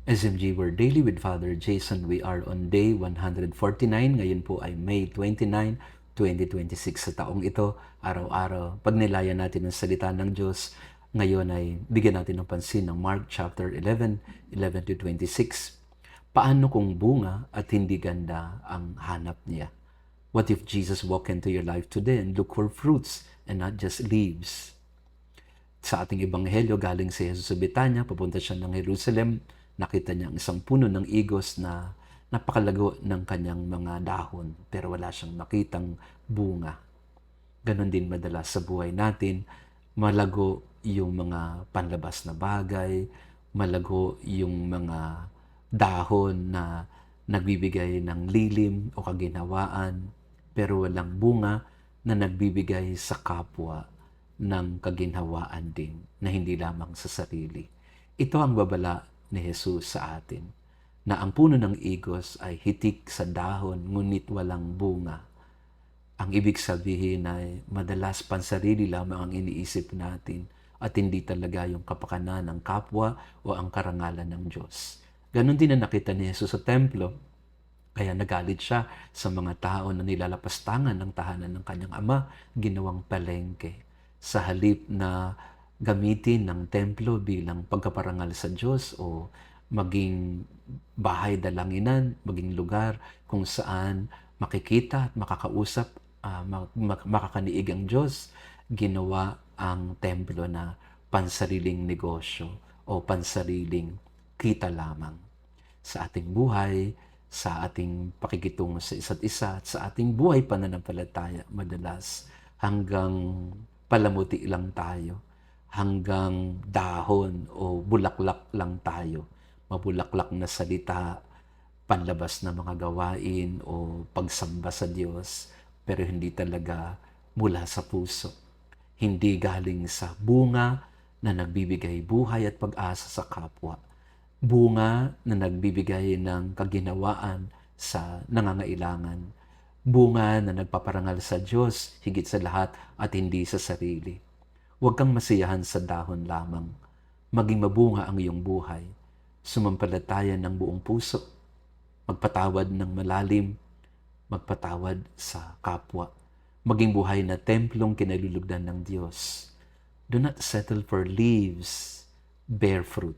SMG Word Daily with Father Jason. We are on day 149. Ngayon po ay May 29, 2026. Sa taong ito, araw-araw, pagnilayan natin ang salita ng Diyos. Ngayon ay bigyan natin ng pansin ng Mark chapter 11, 11 to 26. Paano kung bunga at hindi ganda ang hanap niya? What if Jesus walked into your life today and look for fruits and not just leaves? Sa ating ebanghelyo, galing si Jesus sa Betania, papunta siya ng Jerusalem. Nakita niya ang isang puno ng igos na napakalago ng kanyang mga dahon, pero wala siyang nakitang bunga. Ganon din madalas sa buhay natin, malago yung mga panlabas na bagay, malago yung mga dahon na nagbibigay ng lilim o kaginhawaan, pero walang bunga na nagbibigay sa kapwa ng kaginhawaan din na hindi lamang sa sarili. Ito ang babala ni Jesus sa atin, na ang puno ng igos ay hitik sa dahon ngunit walang bunga. Ang ibig sabihin ay madalas pansarili lamang ang iniisip natin at hindi talaga yung kapakanan ng kapwa o ang karangalan ng Diyos. Ganon din na nakita ni Jesus sa templo. Kaya nagalit siya sa mga tao na nilalapastangan ng tahanan ng kanyang ama, ginawang palengke. Sa halip na gamitin ng templo bilang pagkaparangal sa Diyos o maging bahay dalanginan, maging lugar kung saan makikita at makakausap, makakaniig ang Diyos, ginawa ang templo na pansariling negosyo o pansariling kita lamang. Sa ating buhay, sa ating pakikitungo sa isa't isa at sa ating buhay pananampalataya, madalas hanggang palamuti lang tayo, hanggang dahon o bulaklak lang tayo, mabulaklak na salita, panlabas na mga gawain o pagsamba sa Diyos, pero hindi talaga mula sa puso. Hindi galing sa bunga na nagbibigay buhay at pag-asa sa kapwa. Bunga na nagbibigay ng kaginawaan sa nangangailangan. Bunga na nagpaparangal sa Diyos higit sa lahat at hindi sa sarili. Huwag kang masiyahan sa dahon lamang. Maging mabunga ang iyong buhay. Sumampalataya ng buong puso. Magpatawad ng malalim. Magpatawad sa kapwa. Maging buhay na templong kinalulugdan ng Diyos. Do not settle for leaves, bear fruit.